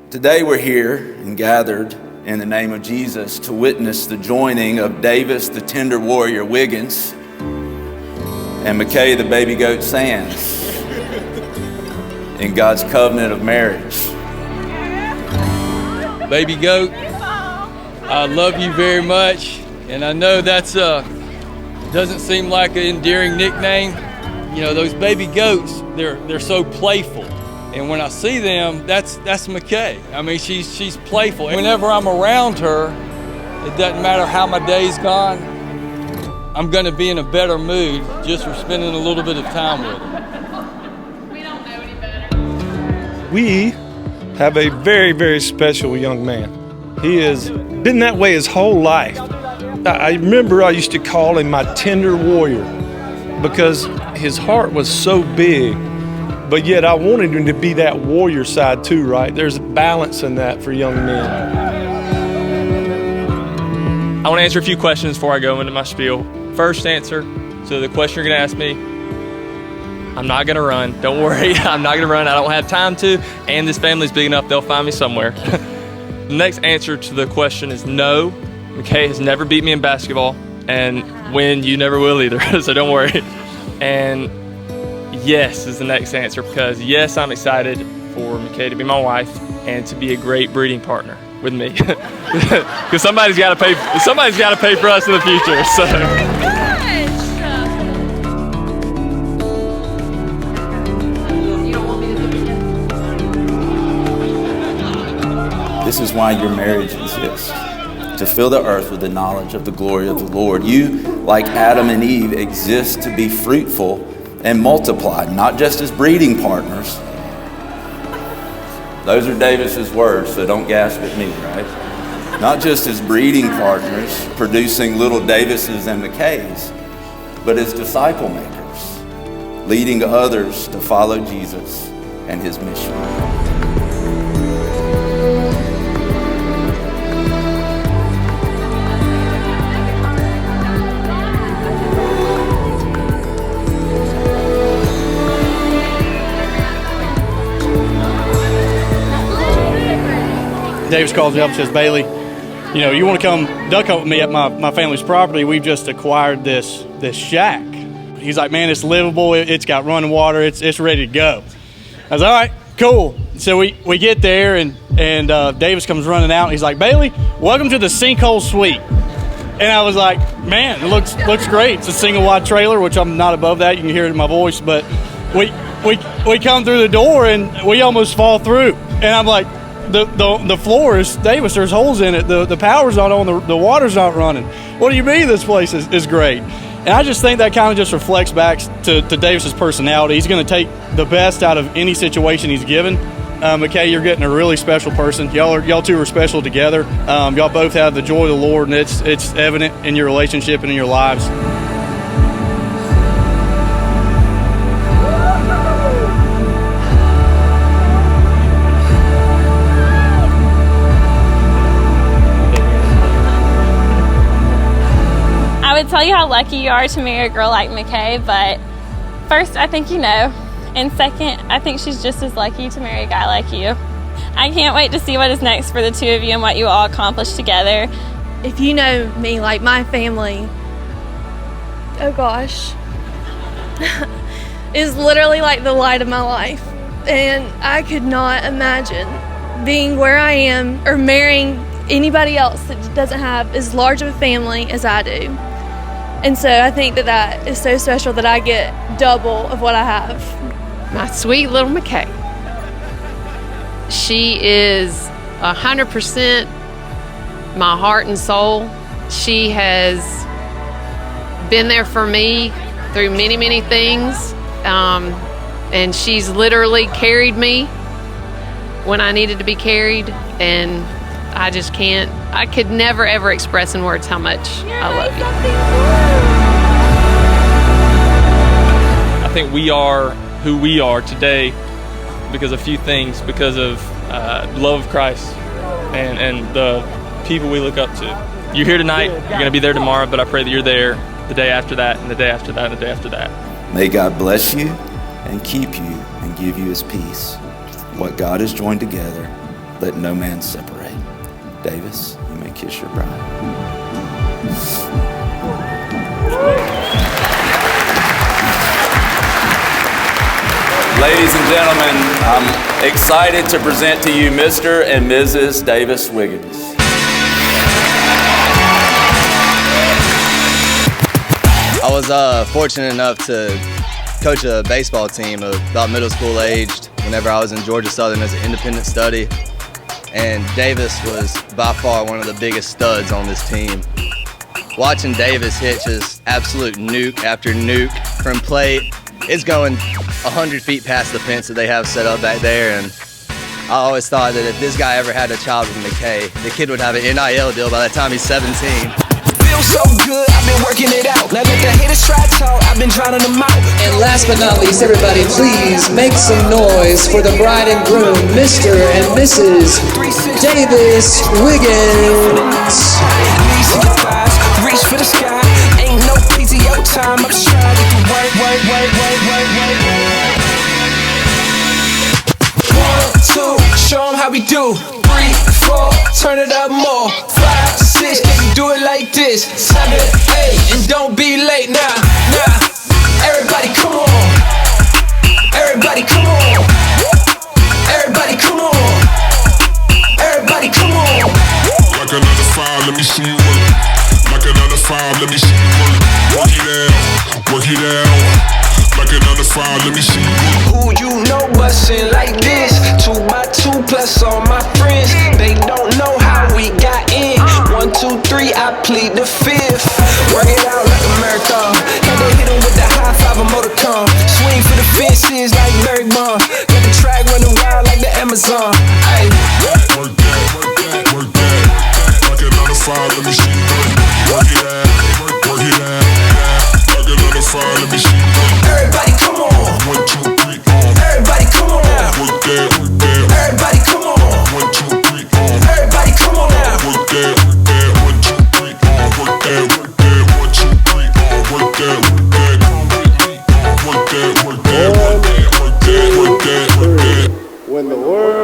Today we're here and gathered in the name of Jesus to witness the joining of Davis, the tender warrior Wiggins, and Mikay, the baby goat Sands, in God's covenant of marriage. Baby goat, I love you very much, and I know that's doesn't seem like an endearing nickname. You know, those baby goats, they're so playful. And when I see them, that's Mikay. I mean, she's playful. Whenever I'm around her, it doesn't matter how my day's gone, I'm gonna be in a better mood just for spending a little bit of time with her. We don't know any better. We have a very, very special young man. He has been that way his whole life. I remember I used to call him my tender warrior because his heart was so big. But yet I wanted him to be that warrior side too, right? There's a balance in that for young men. I want to answer a few questions before I go into my spiel. First answer, so the question you're going to ask me, I'm not going to run. Don't worry, I'm not going to run. I don't have time to, and this family's big enough, they'll find me somewhere. The next answer to the question is no. Mikay has never beat me in basketball, and when you never will either, so don't worry. And yes is the next answer, because yes, I'm excited for Mikay to be my wife and to be a great breeding partner with me, because somebody's got to pay for us in the future. So. This is why your marriage exists, to fill the earth with the knowledge of the glory of the Lord. You, like Adam and Eve, exist to be fruitful and multiplied, not just as breeding partners. Those are Davis's words, so don't gasp at me, right? Not just as breeding partners, producing little Davises and Mikays, but as disciple makers, leading others to follow Jesus and his mission. Davis calls me up and says, Bailey, you know, you want to come duck hunt with me at my family's property? We've just acquired this shack. He's like, man, it's livable. It's got running water. It's ready to go. I was like, all right, cool. So we get there, and Davis comes running out. And he's like, Bailey, welcome to the Sinkhole Suite. And I was like, man, it looks great. It's a single wide trailer, which I'm not above that. You can hear it in my voice. But we come through the door, and we almost fall through. And I'm like, the floor is, Davis, there's holes in it. The power's not on, the water's not running. What do you mean this place is great? And I just think that kind of just reflects back to Davis's personality. He's going to take the best out of any situation he's given. Mikay, you're getting a really special person. Y'all two are special together. Y'all both have the joy of the Lord, and it's evident in your relationship and in your lives. I would tell you how lucky you are to marry a girl like Mikay, but first, I think you know. And second, I think she's just as lucky to marry a guy like you. I can't wait to see what is next for the two of you and what you all accomplish together. If you know me, like my family, oh gosh, is literally like the light of my life. And I could not imagine being where I am or marrying anybody else that doesn't have as large of a family as I do. And so I think that is so special that I get double of what I have. My sweet little Mikay. She is 100% my heart and soul. She has been there for me through many, many things. And she's literally carried me when I needed to be carried. And I could never ever express in words how much I love you. I think we are who we are today because of a few things, because of the love of Christ and the people we look up to. You're here tonight, you're going to be there tomorrow, but I pray that you're there the day after that, and the day after that, and the day after that. May God bless you and keep you and give you his peace. What God has joined together, let no man separate. Davis, you may kiss your bride. Ladies and gentlemen, I'm excited to present to you Mr. and Mrs. Davis Wiggins. I was fortunate enough to coach a baseball team about middle school aged whenever I was in Georgia Southern as an independent study. And Davis was by far one of the biggest studs on this team. Watching Davis hit just absolute nuke after nuke from plate, it's going 100 feet past the fence that they have set up back there. And I always thought that if this guy ever had a child with Mikay, the kid would have an NIL deal by the time he's 17. Feels so good, I've been working it out. Now let the haters try to talk, I've been drowning them out. And last but not least, everybody, please make some noise for the bride and groom, Mr. and Mrs. Davis Wiggins. Reach for the sky, ain't no PTO time. I'm just trying to get the work. 1, 2, show them how we do. 3, 4, turn it up more. 5, 6, can you do it like this? 7, 8, and don't be late now. Everybody come on. Everybody come on. Everybody come on. Everybody come on. Like another 5, let me see you work. Like another 5, let me see you work. Work it out, work it out. Like another 5, let me see you work. Who you know bustin' like this? 2 by 2 plus all my friends. They don't know how we got in. 1, 2, 3, I plead the 5th. Work it out like a marathon. And they hit 'em with the high 5 of motorcom. Swing for the fences like Barry Bond. Got the track running wild like the Amazon. Ay. Work that, work that, work that. Like another 5, let me see you work. Work it out, work it out. Like another 5, let me see you work. Everybody come on. 1, 2, 3, on. Everybody come on now. Work that, work that. Everybody come on. 1, 2, 3, on. Everybody come on now. Work that, work that. 1, 2, 3, on. Work that, work that. 1, 2, 3, on. Work that, work that. Work that, work that. Work that, work that, work that, work that. When the word